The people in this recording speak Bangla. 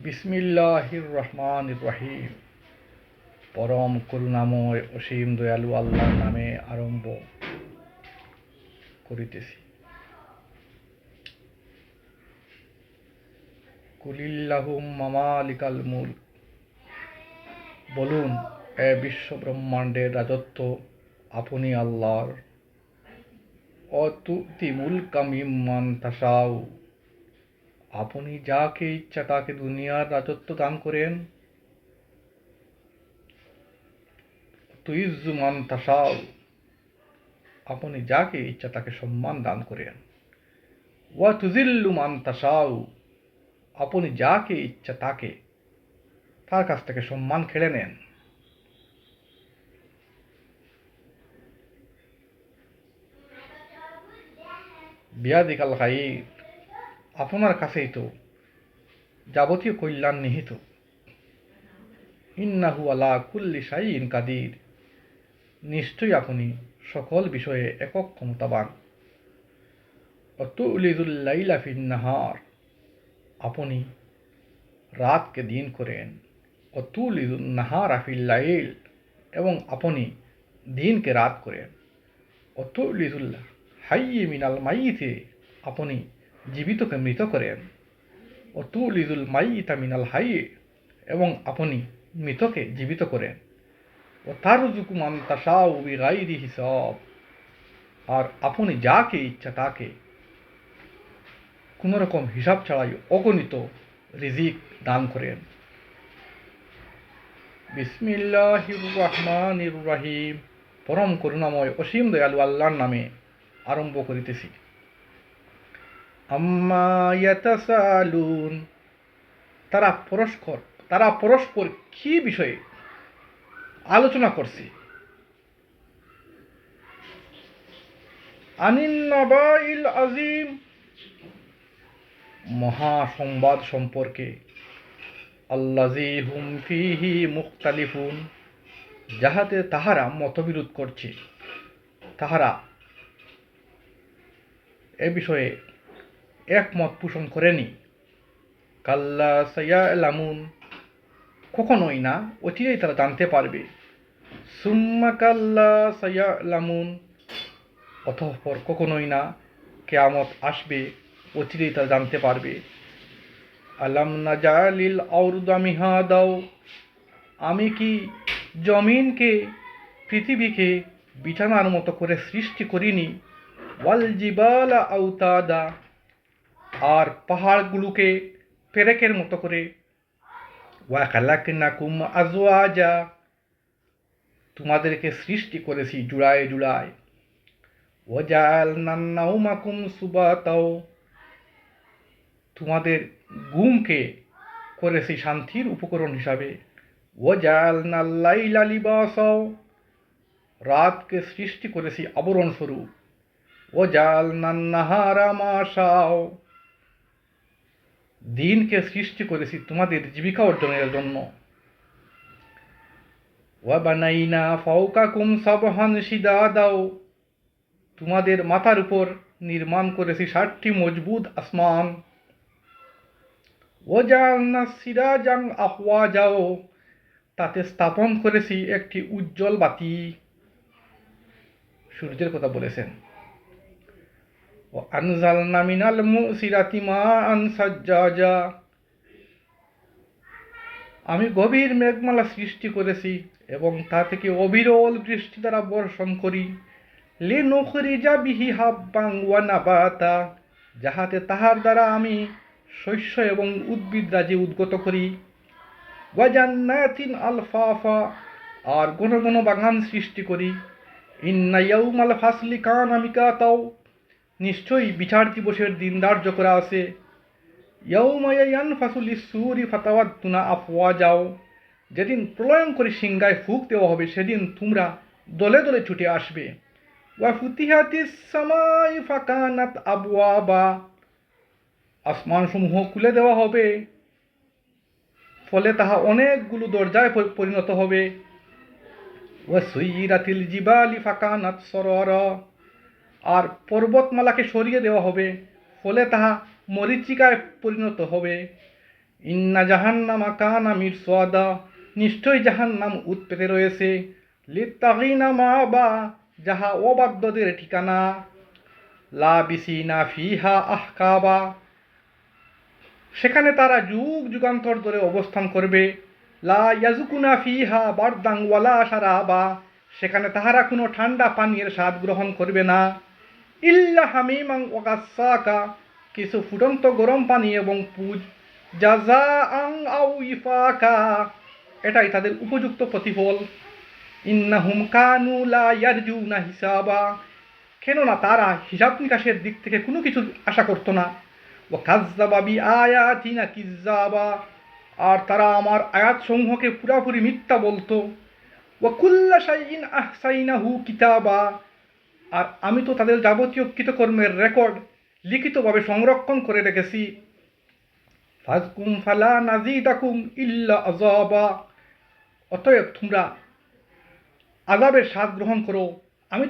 বিসমিল্লাহির রহমানির রহিম। পরম করুণাময় অসীম দয়ালু আল্লাহর নামে আরম্ভ করিতেছি। কুলিল্লাহুম্মা মালিকাল মুলক, বলুন এ বিশ্ব ব্রহ্মাণ্ডের রাজত্ব আপনি আল্লাহর। অতুতি মুলকা মিম্মান তাশাউ, আপনি যাকে ইচ্ছা তাকে দুনিয়ার রাজত্ব দান করেন। তুইজ্জু মান তাশাউ, আপনি যাকে ইচ্ছা তাকে সম্মান দান করেন। ওয়া তুজিল্লু মান তাশাউ, আপনি যাকে ইচ্ছা তাকে তার কাছ থেকে সম্মান কেড়ে নেন। বিয়াদিকাল খাইর, আপনার কাছেই তো যাবতীয় কল্যাণ নিহিত। ইন্নাহু আলা কুল্লি শাইইন কাদির, নিশ্চয়ই আপনি সকল বিষয়ে একক ক্ষমতাবান। তুলিজুল লাইলা ফিন নাহার, আপনি রাতকে দিন করেন। তুলিজুন নাহারা ফিল লাইল, এবং আপনি দিনকে রাত করেন। তুলিজুল হাইয়্যি মিনাল মাইয়িতি, আপনি জীবিতকে মৃত করেন। তুলিজুল মাইয়িতা মিনাল হাইয়্যি, এবং আপনি মৃতকে জীবিত করেন। তারযুকু মান তাশাউ বিগাইরি হিসাব, আর আপনি যাকে ইচ্ছা তাকে কোনো রকম হিসাব ছাড়াই অগণিত রিজিক দান করেন। বিসমিল্লাহির রহমানির রহিম, পরম করুণাময় অসীম দয়ালু আল্লাহর নামে আরম্ভ করিতেছি। আম্মা ইয়াতাসালুন, তারা পরস্পর কি বিষয়ে আলোচনা করছে। আনিন নাবাইল আজিম, মহাসংবাদ সম্পর্কে। আল্লাযী হুম ফীহি মুখতালিফুন, যাহাতে তাহারা মতবিরোধ করছে, তাহারা এ বিষয়ে একমত পোষণ করেনি। কাল্লা সায়ালামুন, কখনোই না, অচিরেই তারা জানতে পারবে। সুম্মা কাল্লা সায়ালামুন, অতঃপর কখনোই না, কিয়ামত আসবে, অচিরেই তারা জানতে পারবে। আলাম নাজালিল আরদা মিহাদাও, আমি কি জমিনকে, পৃথিবীকে বিছানার মতো করে সৃষ্টি করিনি। ওয়াল জিবালা আওতাদা, আর পাহাড়গুলোকে পেরেকের মতো করে। ওয়া খালাকনাকুম আজওয়াজা, তোমাদেরকে সৃষ্টি করেছি জুড়ায় জুড়ায়। ওয়াজআলনান নাওমাকুম সুবাতাও, তোমাদের ঘুমকে করেছি শান্তির উপকরণ হিসাবে। ওয়াজআলনাল লাইলা লিবাসাও, রাতকে সৃষ্টি করেছি আবরণ স্বরূপ। ওয়াজআলনান নাহারা মাশাও, দিনকে সৃষ্টি করেছি তোমাদের জীবিকা অর্জনের জন্য। ওয়াবানাইনা ফাওকাকুম সাবহান শিদাদাও, তোমাদের মাথার উপর নির্মাণ করেছি 7টি মজবুত আসমান। ওয়াজআলনা সিরাজান আহওয়াজাও, তাতে স্থাপন করেছি একটি উজ্জ্বল বাতি। সূর্যের কথা বলেছেন। ও আনজালনা মিনাল মুসিরাতি মাআন সাজ্জাজা, আমি গভীর মেঘমালা সৃষ্টি করেছি এবং তা থেকে অবিরল বৃষ্টি দ্বারা বর্ষণ করি। লিনুখরিজা বিহি হাব্বান ওয়া নাবাতা, যাহাতে তাহার দ্বারা আমি শস্য এবং উদ্ভিদ রাজি উদ্গত করি। ওয়া জান্নাতিন আলফাফা, আর ঘন ঘন বাগান সৃষ্টি করি। ইন্না ইয়াউমাল ফাসলি কানা মিকাতাও, নিশ্চয়ই বিচার দিবসের দিন ধার্য করা আছে। ইয়াউমা ইয়ানফাসু লিস-সূরি ফাতাওয়াদ্দুনা আফওয়াজাও, যেদিন প্রলয়ঙ্করী সিংহায় ফুঁক দেওয়া হবে, সেদিন তোমরা দলে দলে ছুটে আসবে। ওয়া ফুতিহাতিস সামাই ফাকানাত আবওয়াবা, আসমানসমূহ খুলে দেওয়া হবে, ফলে তাহা অনেকগুলো দরজায় পরিণত হবে। ওয়া সুইরাতিল জিবালি ফাকানাত সরারা, আর পর্বতমালাকে সরিয়ে দেওয়া হবে, ফলে তাহা মরীচিকায় পরিণত হবে। ইন্না জাহান্নামা কানা মিরসাদা, নিশ্চয় জাহান্নাম উৎপেতে রয়েছে, লিত্তাগিনা মাআবা, যাহা অবাধ্যদের ঠিকানা, লাবিসিনা ফিহা আহকাবা, সেখানে তারা যুগ যুগান্তর ধরে অবস্থান করবে, লা ইয়াজুকুনা ফিহা বারদান ওয়ালা শারাবা, সেখানে তাহারা কোনো ঠান্ডা পানীয়ের স্বাদ গ্রহণ করবে না, ইল্লা হামিমাং ওয়া গাসসাকা, কিছু ফুটন্ত গরম পানি এবং পুজ, জাযাআন আও ইফাকা, এটাই তাদের উপযুক্ত প্রতিফল। ইন্নাহুম কানু লা ইয়ারজুনা হিসাবা, কেননা তারা হিসাব নিকাশের দিক থেকে কোনো কিছু আশা করতো না। ওয়া কাযযাবা বিআয়াতিনা কিযযাবা, আর তারা আমার আয়াতসমূহকে পুরাপুরি মিথ্যা বলতো। ওয়া কুল্লা শাইইন আহসাইনাহু কিতাবা, আর আমি তো তাদের যাবতীয় কৃতকর্মের রেকর্ড লিখিতভাবে সংরক্ষণ করে রেখেছি। ফাজকুম ফালা নাজিদাকুম ইল্লা আযাবা, অতএব তোমরা আযাবের স্বাদ গ্রহণ করো, আমি